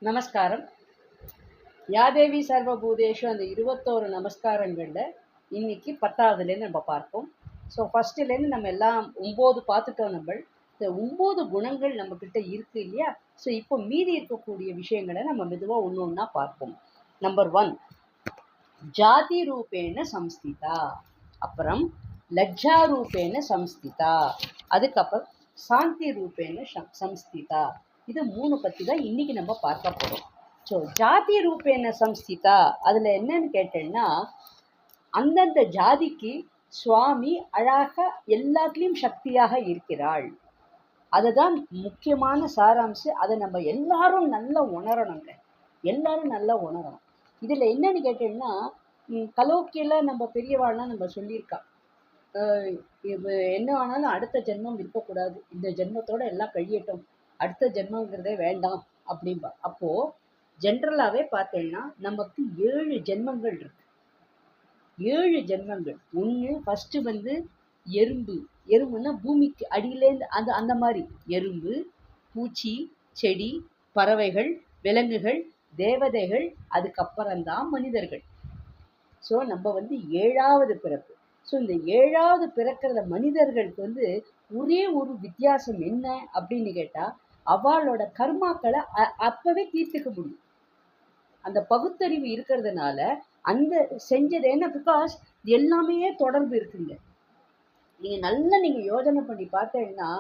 நமஸ்காரம். யாதேவி சர்வபூதேஷு அந்த 21 நமஸ்காரங்களில் இன்னைக்கு 10வதுலேருந்து நம்ம பார்ப்போம். ஸோ ஃபஸ்ட்டுலேருந்து நம்ம எல்லாம் 9 பார்த்துட்டோம். நம்ம இந்த 9 குணங்கள் நம்மக்கிட்ட இருக்குது இல்லையா? ஸோ இப்போ மீதி இருக்கக்கூடிய விஷயங்களை நம்ம மெதுவாக ஒன்று ஒன்றா பார்ப்போம். நம்பர் 1 ஜாதி ரூபேன சம்ஸ்திதா, அப்புறம் லஜ்ஜா ரூபேன சம்ஸ்திதா, அதுக்கப்புறம் சாந்தி ரூபேன சம்ஸ்திதா. இது 3 பற்றி தான் இன்றைக்கி நம்ம பார்க்க போகிறோம். ஸோ ஜாதி ரூபேன சம்ஸ்திதா அதில் என்னன்னு கேட்டேன்னா, அந்தந்த ஜாதிக்கு சுவாமி அழகாக எல்லாத்துலேயும் சக்தியாக இருக்கிறாள். அதுதான் முக்கியமான சாராம்சம். அதை நம்ம எல்லாரும் நல்லா உணரணுங்க. எல்லாரும் நல்லா உணரணும். இதில் என்னன்னு கேட்டேன்னா, கலோக்கியில் நம்ம பெரியவாள்லாம் நம்ம சொல்லியிருக்கா, என்ன ஆனாலும் அடுத்த ஜென்மம் இருக்கக்கூடாது, இந்த ஜென்மத்தோடு எல்லாம் கழியட்டும், அடுத்த ஜென்மங்கிறதே வேண்டாம் அப்படின்பா. அப்போது ஜென்ரலாகவே பார்த்தேன்னா நமக்கு 7 ஜென்மங்கள் இருக்கு. 7 ஜென்மங்கள். ஒன்று ஃபஸ்ட்டு எறும்பு. எறும்புன்னா பூமிக்கு அடியிலேருந்து அந்த மாதிரி எறும்பு, பூச்சி, செடி, பறவைகள், விலங்குகள், தேவதைகள், அதுக்கப்புறம்தான் மனிதர்கள். ஸோ நம்ம 7வது பிறப்பு. ஸோ இந்த 7வது பிறக்கிற மனிதர்களுக்கு ஒரே ஒரு வித்தியாசம் என்ன அப்படின்னு கேட்டால், அவளோட கர்மாக்களை அப்பவே தீர்த்துக்க முடியும். அந்த பகுத்தறிவு இருக்கிறதுனால அந்த செஞ்சது என்ன, பிகாஸ் எல்லாமே தொடர்பு இருக்குங்க. நீங்கள் யோஜனை பண்ணி பார்த்தீங்கன்னா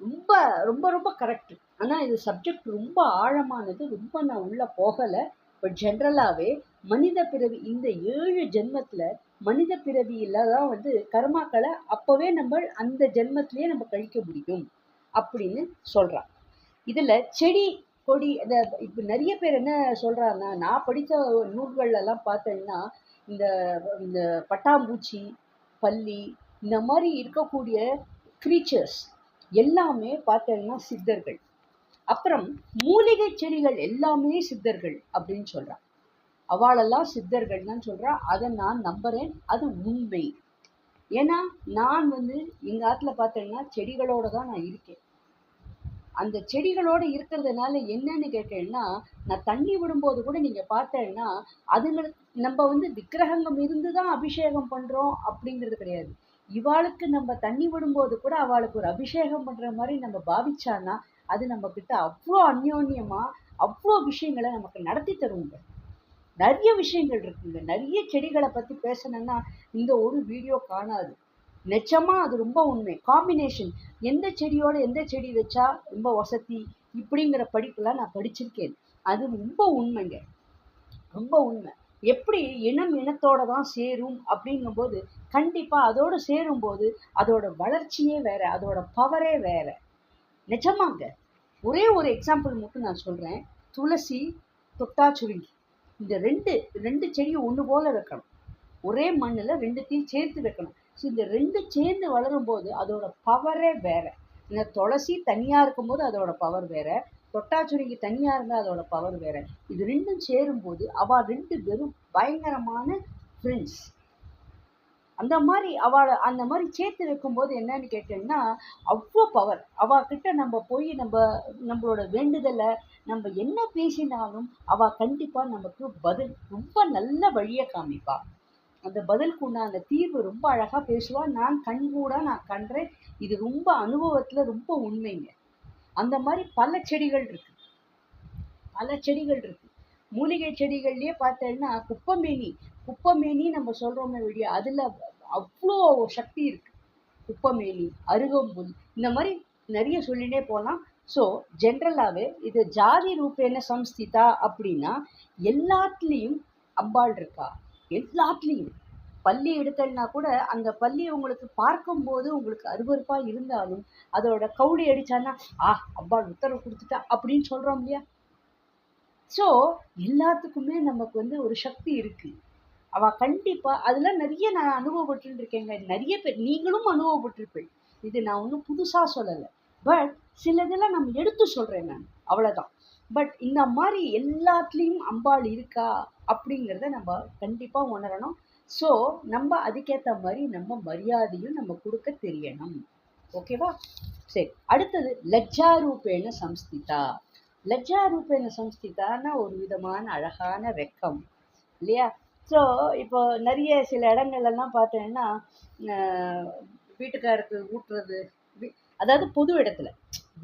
ரொம்ப ரொம்ப ரொம்ப கரெக்டு. ஆனால் இது சப்ஜெக்ட் ரொம்ப ஆழமானது, ரொம்ப நான் உள்ளே போகலை. பட் ஜென்ரலாகவே மனித பிறவி, இந்த 7 ஜென்மத்தில் மனித பிறவியில் தான் கர்மாக்களை அப்போவே நம்ம அந்த ஜென்மத்திலேயே நம்ம கழிக்க முடியும் அப்படின்னு சொல்கிறான். இதில் செடி கொடி இப்போ நிறைய பேர் என்ன சொல்கிறாங்கன்னா, நான் படித்த நூல்கள்லாம் பார்த்தேன்னா இந்த இந்த பட்டாம்பூச்சி, பல்லி, இந்த மாதிரி இருக்கக்கூடிய க்ரீச்சர்ஸ் எல்லாமே பார்த்தேன்னா சித்தர்கள். அப்புறம் மூலிகை செடிகள் எல்லாமே சித்தர்கள் அப்படின்னு சொல்கிறான். அவளெல்லாம் சித்தர்கள் தான் சொல்கிறா. அதை நான் நம்புகிறேன், அது உண்மை. ஏன்னா நான் எங்கள் ஆற்றுல பார்த்தேன்னா செடிகளோடு தான் நான் இருக்கேன். அந்த செடிகளோடு இருக்கிறதுனால என்னன்னு கேட்டேன்னா, நான் தண்ணி விடும்போது கூட நீங்கள் பார்த்தேன்னா அதுங்களுக்கு நம்ம விக்கிரகங்கள் இருந்து தான் அபிஷேகம் பண்ணுறோம் அப்படிங்கிறது கிடையாது. இவாளுக்கு நம்ம தண்ணி விடும்போது கூட அவளுக்கு ஒரு அபிஷேகம் பண்ணுற மாதிரி நம்ம பாவிச்சான்னா அது நம்மக்கிட்ட அவ்வளோ அந்யோன்யமாக அவ்வளோ விஷயங்களை நமக்கு நடத்தி தருங்க. நிறைய விஷயங்கள் இருக்குங்க. நிறைய செடிகளை பற்றி பேசணுன்னா இந்த ஒரு வீடியோ காணாது. நிச்சயமாக அது ரொம்ப உண்மை. காம்பினேஷன், எந்த செடியோடு எந்த செடி வச்சா ரொம்ப வசதி இப்படிங்கிற படிப்புலாம் நான் படிச்சிருக்கேன். அது ரொம்ப உண்மைங்க, ரொம்ப உண்மை. எப்படி இனத்தோட தான் சேரும் அப்படிங்கும்போது கண்டிப்பாக அதோடு சேரும்போது அதோட வளர்ச்சியே வேற, அதோட பவரே வேற. நிஜமாங்க. ஒரே ஒரு எக்ஸாம்பிள் மட்டும் நான் சொல்கிறேன். துளசி, தொட்டாச்சுருங்கி, இந்த ரெண்டு செடியும் ஒன்று போல் வைக்கணும். ஒரே மண்ணில் 2த்தையும் சேர்த்து வைக்கணும். ஸோ இந்த 2 சேர்ந்து வளரும்போது அதோட பவரே வேறு. இந்த துளசி தனியாக இருக்கும்போது அதோட பவர் வேறு, தொட்டாச்சுருங்கி தனியாக இருந்தால் அதோட பவர் வேறு. இது 2ம் சேரும்போது அவள் 2 பேரும் பயங்கரமான ஃப்ரெண்ட்ஸ். அந்த மாதிரி அந்த மாதிரி சேர்த்து வைக்கும்போது என்னன்னு கேட்டேன்னா அவ்வளோ பவர். அவகிட்ட நம்ம போய் நம்மளோட வேண்டுதலை நம்ம என்ன பேசினாலும் அவள் கண்டிப்பாக நமக்கு பதில் ரொம்ப நல்ல வழியை காமிப்பா. அந்த பதிலுக்கு உண்டான தீர்வு ரொம்ப அழகாக பேசுவாள். நான் கண்டேன். இது ரொம்ப அனுபவத்தில் ரொம்ப உண்மைங்க. அந்த மாதிரி பல செடிகள் இருக்கு. மூலிகை செடிகள்லேயே பார்த்தேன்னா குப்பமேனி நம்ம சொல்கிறோமே வெளியே, அதில் அவ்வளோ சக்தி இருக்குது. குப்பமேனி, அருகம்புல், இந்த மாதிரி நிறைய சொல்லிகிட்டே போகலாம். ஸோ ஜென்ரலாகவே இது ஜாதி ரூபேன சம்ஸ்திதா அப்படின்னா எல்லாத்துலேயும் அம்பாள் இருக்கா. எல்லாத்துலேயும் பல்லி எடுத்தல்னா கூட அந்த பல்லி உங்களுக்கு பார்க்கும்போது உங்களுக்கு அருவருப்பாக இருந்தாலும் அதோட கவுளி அடித்தான்னா அம்பாள் உத்தரவு கொடுத்துட்டா அப்படின்னு சொல்கிறோம் இல்லையா? ஸோ எல்லாத்துக்குமே நமக்கு ஒரு சக்தி இருக்குது. அவள் கண்டிப்பாக அதெல்லாம் நிறைய நான் அனுபவப்பட்டுருக்கேங்க. நிறைய பேர் நீங்களும் அனுபவப்பட்டிருப்பேன். இது நான் ஒன்றும் புதுசாக சொல்லலை. பட் சிலதெல்லாம் நம்ம எடுத்து சொல்கிறேன் நான், அவ்வளோதான். பட் இந்த மாதிரி எல்லாத்துலேயும் அம்பாள் இருக்கா அப்படிங்கிறத நம்ம கண்டிப்பாக உணரணும். ஸோ நம்ம அதுக்கேற்ற மாதிரி நம்ம மரியாதையும் நம்ம கொடுக்க தெரியணும். ஓகேவா? சரி, அடுத்தது லஜ்ஜா ரூபேன சம்ஸ்திதா. லஜ்ஜா ரூபேன சம்ஸ்திதான்னா ஒரு விதமான அழகான வெக்கம் இல்லையா? ஸோ இப்போ நிறைய சில இடங்கள்லாம் பார்த்தீங்கன்னா வீட்டுக்காருக்கு ஊட்டுறது, அதாவது பொது இடத்துல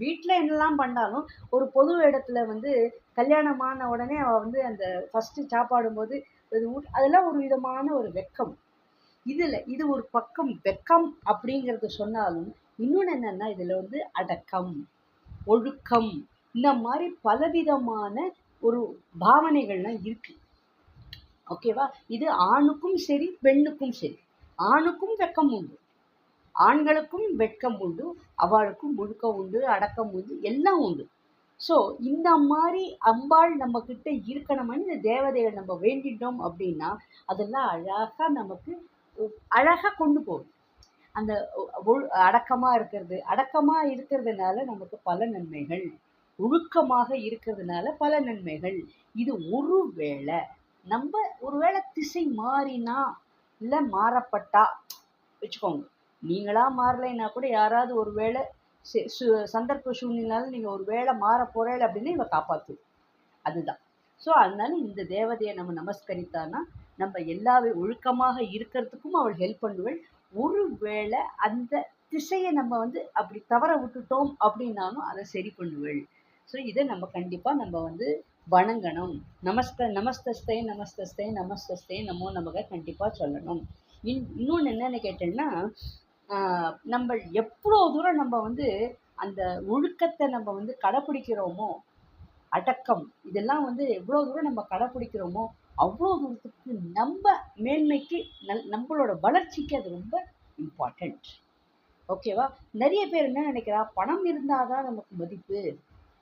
வீட்டில் என்னெல்லாம் பண்ணாலும் ஒரு பொது இடத்துல வந்து கல்யாணமான உடனே அவள் வந்து அந்த ஃபஸ்ட்டு சாப்பாடும்போது அதெல்லாம் ஒரு விதமான ஒரு வெக்கம். இது ஒரு பக்கம் வெக்கம் அப்படிங்கிறது சொன்னாலும் இன்னொன்று என்னன்னா இதில் வந்து அடக்கம், ஒழுக்கம், இந்த மாதிரி பலவிதமான ஒரு பாவனைகள்லாம் இருக்கு. ஓகேவா? இது ஆணுக்கும் சரி பெண்ணுக்கும் சரி. ஆணுக்கும் வெக்கம் உண்டு, ஆண்களுக்கும் வெட்கம் உண்டு, அவளுக்கும் ஒழுக்கம் உண்டு, அடக்கம் உண்டு, எல்லாம் உண்டு. ஸோ இந்த மாதிரி அம்பாள் நம்ம கிட்ட இருக்கணும்னு இந்த தேவதைகள் நம்ம வேண்டிட்டோம் அப்படின்னா அதெல்லாம் அழகா நமக்கு அழகா கொண்டு போகும். அந்த அடக்கமா இருக்கிறதுனால நமக்கு பல நன்மைகள், ஒழுக்கமாக இருக்கிறதுனால பல நன்மைகள். இது ஒருவேளை நம்ம ஒருவேளை திசை மாறினா இல்லை மாறப்பட்டா வச்சுக்கோங்க, நீங்களா மாறலைன்னா கூட யாராவது ஒரு வேளை சந்தர்ப்ப சூழ்நிலையால நீங்க ஒரு வேளை மாற போறேன் அப்படின்னு இவ காப்பாத்து. அதுதான். ஸோ அதனால இந்த தேவதையை நம்ம நமஸ்கரித்தானா நம்ம எல்லாவே ஒழுக்கமாக இருக்கிறதுக்கும் அவள் ஹெல்ப் பண்ணுவள். ஒரு வேளை அந்த திசையை நம்ம வந்து அப்படி தவற விட்டுட்டோம் அப்படின்னாலும் அதை சரி பண்ணுவள். ஸோ இதை நம்ம கண்டிப்பா நம்ம வந்து வணங்கணும். நமஸ்தஸ்தே நமஸ்தஸ்தே நமஸ்தஸ்தே நமோ நமக கண்டிப்பா சொல்லணும். இன்னொன்று என்னன்னு கேட்டேன்னா நம்ம எவ்வளோ தூரம் நம்ம வந்து அந்த ஒழுக்கத்தை நம்ம வந்து கடைப்பிடிக்கிறோமோ, அடக்கம் இதெல்லாம் வந்து எவ்வளோ தூரம் நம்ம கடைப்பிடிக்கிறோமோ அவ்வளோ தூரத்துக்கு நம்ம மேன்மைக்கு நம்மளோட வளர்ச்சிக்கு அது ரொம்ப இம்பார்ட்டண்ட். ஓகேவா? நிறைய பேர் என்ன நினைக்கிறா, பணம் இருந்தாதான் நமக்கு மதிப்பு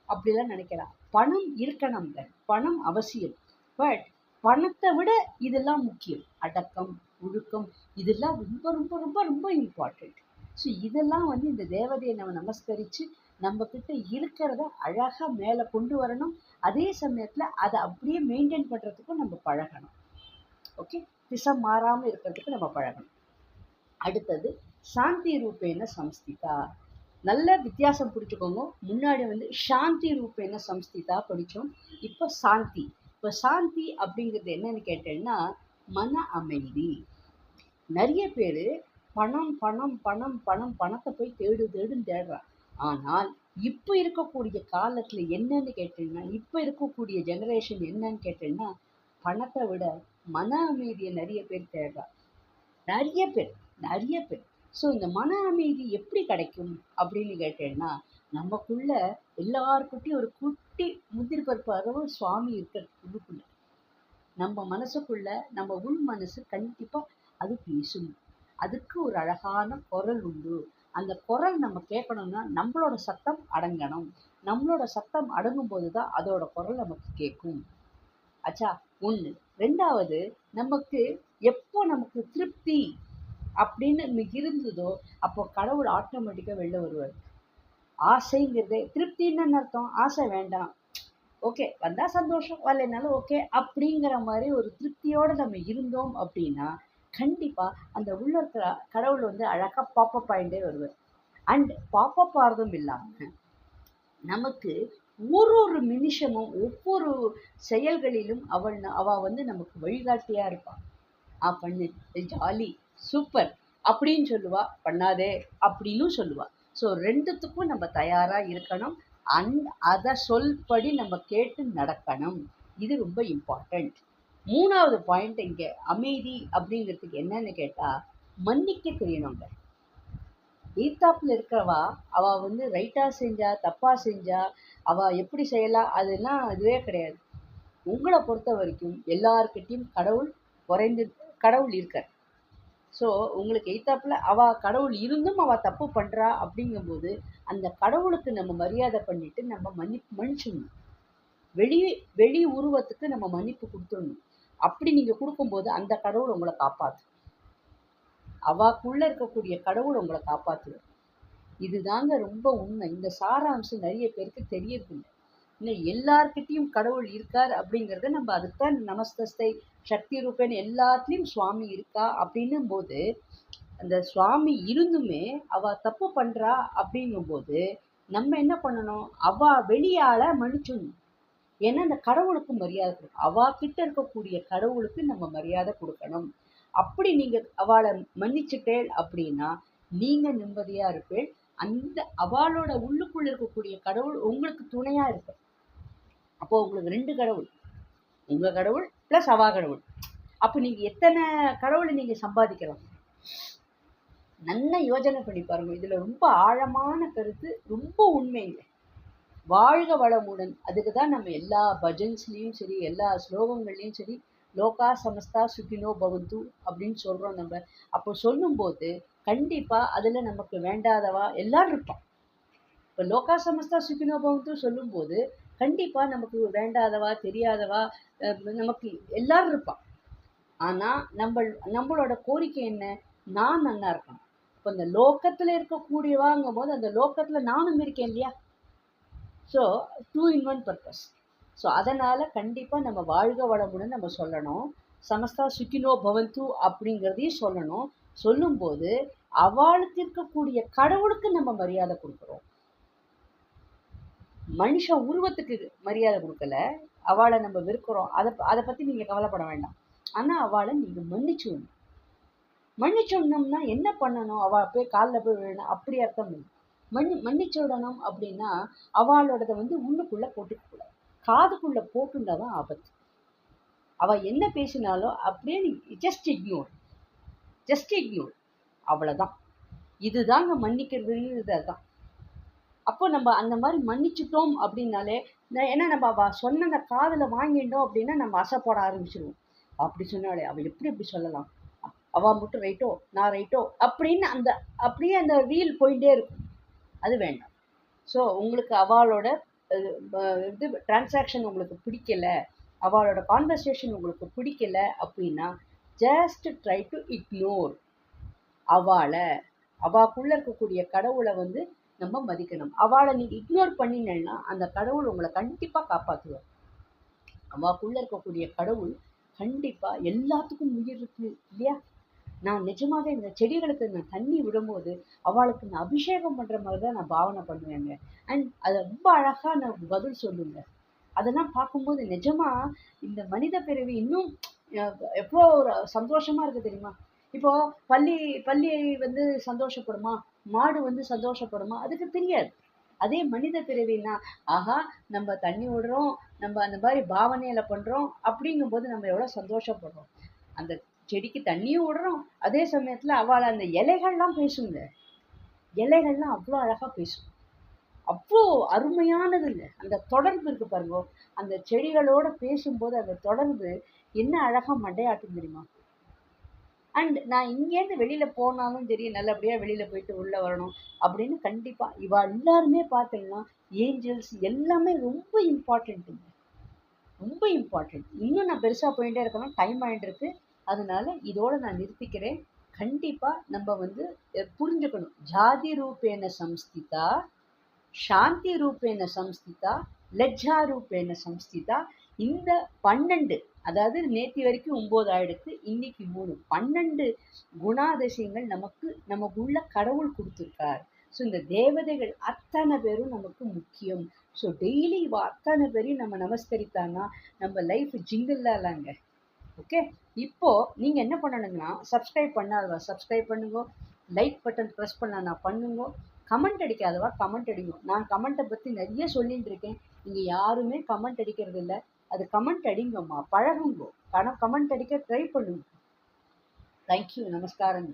அப்படிலாம் நினைக்கிறா. பணம் இருக்கணுங்க, பணம் அவசியம். பட் பணத்தை விட இதெல்லாம் முக்கியம். அடக்கம், ஒழுக்கம், இதெல்லாம் ரொம்ப ரொம்ப ரொம்ப ரொம்ப இம்பார்ட்டண்ட். ஸோ இதெல்லாம் வந்து இந்த தேவதையை நம்ம நமஸ்கரித்து நம்ம கிட்ட இருக்கிறத அழகாக மேலே கொண்டு வரணும். அதே சமயத்தில் அதை அப்படியே மெயின்டைன் பண்ணுறதுக்கும் நம்ம பழகணும். ஓகே, திசை மாறாமல் இருக்கிறதுக்கு நம்ம பழகணும். அடுத்தது சாந்தி ரூபேன சம்ஸ்திதா. நல்ல வித்தியாசம் பிடிச்சிக்கோங்க. முன்னாடி வந்து சாந்தி ரூபேன சம்ஸ்திதா படித்தோம். இப்போ சாந்தி. இப்போ சாந்தி அப்படிங்கிறது என்னன்னு கேட்டேன்னா மன அமைதி. நிறைய பேர் பணம் பணம் பணம் பணம் பணத்தை போய் தேடுன்னு தேடுறான். ஆனால் இப்போ இருக்கக்கூடிய காலத்தில் என்னன்னு கேட்டீங்கன்னா, இப்போ இருக்கக்கூடிய ஜெனரேஷன் என்னன்னு கேட்டீங்கன்னா, பணத்தை விட மன அமைதியை நிறைய பேர் தேடுறான். நிறைய பேர் நிறைய பேர். ஸோ இந்த மன அமைதி எப்படி கிடைக்கும் அப்படின்னு கேட்டேன்னா, நமக்குள்ள எல்லாருக்கிட்டையும் ஒரு குட்டி முந்திரி பருப்பு அளவு சுவாமி இருக்கிறதுக்குள்ள நம்ம மனசுக்குள்ள நம்ம உள் மனசு கண்டிப்பா அது பேசும். அதுக்கு ஒரு அழகான குரல் உண்டு. அந்த குரல் நம்ம கேட்கணும்னா நம்மளோட சத்தம் அடங்கணும். நம்மளோட சத்தம் அடங்கும் போதுதான் அதோட குரல் நமக்கு கேட்கும். ஆச்சா, ஒண்ணு. ரெண்டாவது, நமக்கு எப்போ நமக்கு திருப்தி அப்படின்னு இருந்ததோ அப்போ கடவுள் ஆட்டோமேட்டிக்கா வெளில வருவார். ஆசைங்கிறதே திருப்தின்னு அர்த்தம். ஆசை வேண்டாம், ஓகே வந்தா சந்தோஷம், வரலைனாலும் ஓகே அப்படிங்கிற மாதிரி ஒரு திருப்தியோட நம்ம இருந்தோம் அப்படின்னா கண்டிப்பா அந்த உள்ள இருக்கிற கடவுள் வந்து அழகா பாப்பப் ஆயிட்டே வருவார். அண்ட் பாப்பப் ஆறதும் இல்லாம நமக்கு ஒரு ஒரு நிமிஷமும் ஒவ்வொரு செயல்களிலும் அவ வந்து நமக்கு வழிகாட்டியா இருப்பாள். பண்ணு, ஜாலி, சூப்பர் அப்படின்னு சொல்லுவா, பண்ணாதே அப்படின்னு சொல்லுவா. ஸோ ரெண்டுத்துக்கும் நம்ம தயாரா இருக்கணும். அதை சொல்படி நம்ம கேட்டு நடக்கணும். இது ரொம்ப இம்பார்ட்டண்ட். மூணாவது பாயிண்ட் இங்க அமைதி அப்படிங்கிறதுக்கு என்னன்னு கேட்டா மன்னிக்க தெரியணுங்க. ஈத்தாப்புல இருக்கிறவா அவ வந்து ரைட்டா செஞ்சா தப்பா செஞ்சா அவ எப்படி செய்யலாம் அதெல்லாம் இதுவே கிடையாது. உங்களை பொறுத்த வரைக்கும் எல்லார்கிட்டையும் கடவுள் இருக்கார். ஸோ உங்களுக்கு எய்த்தாப்புல அவ கடவுள் இருந்தும் அவ தப்பு பண்றா அப்படிங்கும்போது அந்த கடவுளுக்கு நம்ம மரியாதை பண்ணிட்டு நம்ம மன்னிச்சிடணும். வெளி உருவத்துக்கு நம்ம மன்னிப்பு கொடுத்துடணும். அப்படி நீங்க கொடுக்கும்போது அந்த கடவுள் உங்களை காப்பாத்து. அவாக்குள்ள இருக்கக்கூடிய கடவுள் உங்களை காப்பாத்துவார். இதுதாங்க ரொம்ப உண்மை. இந்த சாராம்சம் நிறைய பேருக்கு தெரியறதில்லை. இன்னும் எல்லார்கிட்டையும் கடவுள் இருக்கார் அப்படிங்கிறத நம்ம அதுதான் நமஸ்தஸ்தை சக்தி ரூபேன் எல்லாத்துலேயும் சுவாமி இருக்கா அப்படின்னும் போது அந்த சுவாமி இருந்துமே அவ தப்பு பண்றா அப்படிங்கும்போது நம்ம என்ன பண்ணணும், அவ வெளியால மன்னிச்சிடணும். ஏன்னா அந்த கடவுளுக்கு மரியாதை கொடுக்கணும். அவ கிட்ட இருக்கக்கூடிய கடவுளுக்கு நம்ம மரியாதை கொடுக்கணும். அப்படி நீங்க அவளை மன்னிச்சுட்டேள் அப்படின்னா நீங்க நிம்மதியா இருப்பேள். அந்த அவளோட உள்ளுக்குள்ள இருக்கக்கூடிய கடவுள் உங்களுக்கு துணையா இருக்கு. அப்போ உங்களுக்கு 2 கடவுள். உங்க கடவுள் பிளஸ் அவா கடவுள். அப்ப நீங்க எத்தனை கடவுளை நீங்க சம்பாதிக்கலாம்? நல்லா யோசனை பண்ணி பாருங்க. இதுல ரொம்ப ஆழமான கருத்து, ரொம்ப உண்மைங்க. வாழ்க வளமுடன். அதுக்கு தான் நம்ம எல்லா பஜன்ஸ்லயும் சரி, எல்லா ஸ்லோகங்கள்லயும் சரி, லோகா சமஸ்தா சுகினோ பவந்து அப்படின்னு சொல்றோம் நம்ம. அப்போ சொல்லும்போது கண்டிப்பா அதுல நமக்கு வேண்டாதவா எல்லாரும் இருப்பான். இப்போ லோகா சமஸ்தா சுகினோ பவந்து சொல்லும்போது கண்டிப்பா நமக்கு வேண்டாதவா, தெரியாதவா, நமக்கு எல்லாரும் இருப்பான். ஆனா நம்மளோட கோரிக்கை என்ன? நான் நல்லா இருக்கணும். இப்போ இந்த லோக்கத்துல இருக்கக்கூடியவாங்கும் போது அந்த லோக்கத்துல நானும் இருக்கேன் இல்லையா? So 2 in 1 purpose. ஸோ அதனால கண்டிப்பா நம்ம வாழ்க வளமுடன் நம்ம சொல்லணும். சமஸ்தா சுகினோ பவந்து அப்படிங்கிறதையும் சொல்லணும். சொல்லும்போது அவளுக்கு இருக்கக்கூடிய கடவுளுக்கு நம்ம மரியாதை கொடுக்குறோம். மனுஷன் உருவத்துக்கு மரியாதை கொடுக்கல. அவளை நம்ம வெறுக்கிறோம். அதை பத்தி நீங்க கவலைப்பட வேண்டாம். ஆனா அவளை நீங்க மன்னிச்சுடணும். மன்னிச்சுடணும்னா என்ன பண்ணணும்? அவ போய் காலில் போய் விழணும் அப்படி அர்த்தம் இல்லை. மன்னிச்சு விடணும் அப்படின்னா அவளோடத உள்ளுக்குள்ள போட்டுக்க கூடாது. காதுக்குள்ள போட்டுண்டாதான் ஆபத்து. அவ என்ன பேசினாலும் அப்படியே நீ ஜஸ்ட் இக்னோர் அவ்வளவுதான். இதுதாங்க மன்னிக்கிறதுங்கிறது. அதுதான். அப்போ நம்ம அந்த மாதிரி மன்னிச்சுட்டோம் அப்படின்னாலே, ஏன்னா நம்ம அவ சொன்னத காதுல வாங்கிட்டோம் அப்படின்னா நம்ம அசை போட ஆரம்பிச்சிருவோம். அப்படி சொன்னாலே அவ எப்படி சொல்லலாம், அவ மட்டும் ரைட்டோ நான் ரைட்டோ அப்படின்னு அப்படியே அந்த வீல் போயிட்டே இருக்கும். அது வேண்டாம். ஸோ உங்களுக்கு அவளோட இது டிரான்சாக்ஷன் உங்களுக்கு பிடிக்கல, அவளோட கான்வர்சேஷன் உங்களுக்கு பிடிக்கல அப்படின்னா ஜஸ்ட் ட்ரை டு இக்னோர். அவாக்குள்ள இருக்கக்கூடிய கடவுளை நம்ம மதிக்கணும். அவளை நீங்க இக்னோர் பண்ணினேன்னா அந்த கடவுள் உங்களை கண்டிப்பா காப்பாற்றுவார். அவாக்குள்ள இருக்கக்கூடிய கடவுள் கண்டிப்பா எல்லாத்துக்கும் உயிர் இருக்கு இல்லையா? நான் நிஜமாவே இந்த செடிகளுக்கு நான் தண்ணி விடும்போது அவளுக்கு நான் அபிஷேகம் பண்ற மாதிரி தான் நான் பாவனை பண்ணுவேங்க. அண்ட் அதை ரொம்ப அழகா நான் பதில் சொல்லுங்க. அதெல்லாம் பார்க்கும்போது நிஜமா இந்த மனித பிறவி இன்னும் எவ்வளோ ஒரு சந்தோஷமா இருக்கு தெரியுமா? இப்போ பள்ளி பள்ளி சந்தோஷப்படுமா, மாடு சந்தோஷப்படுமா, அதுக்கு தெரியாது. அதே மனித பிறவின்னா ஆஹா நம்ம தண்ணி விடுறோம், நம்ம அந்த மாதிரி பாவனையில பண்றோம் அப்படிங்கும்போது நம்ம எவ்வளவு சந்தோஷப்படுறோம். அந்த செடிக்கு தண்ணியும் விடுறோம், அதே சமயத்துல அவளை அந்த இலைகள்லாம் பேசுங்க. இலைகள்லாம் அவ்வளோ அழகா பேசும். அவ்வளோ அருமையானதுங்க. அந்த தொடர்பு இருக்கு பாருங்க. அந்த செடிகளோட பேசும்போது அந்த தொடர்பு என்ன அழகா மண்டையாட்டும் தெரியுமா? அண்ட் நான் இங்கேருந்து வெளியில போனாலும் சரி, நல்லபடியா வெளியில போயிட்டு உள்ள வரணும் அப்படின்னு கண்டிப்பா இவ எல்லாருமே பார்த்தீங்கன்னா ஏஞ்சல்ஸ் எல்லாமே ரொம்ப இம்பார்ட்டன்ட்டுங்க. ரொம்ப இம்பார்ட்டன்ட். இன்னும் நான் பெருசா போயிட்டே இருக்கணும், டைம் ஆயிட்டு இருக்கு. அதனால இதோட நான் நிறுத்திக்கிறேன். கண்டிப்பா நம்ம புரிஞ்சுக்கணும். ஜாதி ரூபேன சம்ஸ்திதா, சாந்தி ரூபேன சம்ஸ்திதா, லஜ்ஜா ரூபேன சம்ஸ்திதா. இந்த 12, அதாவது நேத்தி வரைக்கும் 9 ஆயிடுத்து, இன்னைக்கு 3, 12 குணாதிசயங்கள் நமக்குள்ள கடவுள் கொடுத்துருக்கார். ஸோ இந்த தேவதைகள் அத்தனை பேரும் நமக்கு முக்கியம். ஸோ டெய்லி இவ அத்தனை பேரையும் நம்ம நமஸ்கரித்தான்னா நம்ம லைஃப் ஜிங்கிள்லாங்க. ஓகே, இப்போ நீங்க என்ன பண்ணணுங்கன்னா சப்ஸ்கிரைப் பண்ணாதவா சப்ஸ்கிரைப் பண்ணுங்க, லைக் பட்டன் ப்ரெஸ் பண்ணா பண்ணுங்க, கமெண்ட் அடிக்காதவா கமெண்ட் அடிங்க. நான் கமெண்ட்டை பற்றி நிறைய சொல்லிட்டு இருக்கேன், நீங்கள் யாருமே கமெண்ட் அடிக்கிறது இல்லை. அது கமெண்ட் அடிங்கம்மா, பழகுங்க, கமெண்ட் அடிக்க ட்ரை பண்ணுங்க. தேங்க்யூ, நமஸ்காரங்க.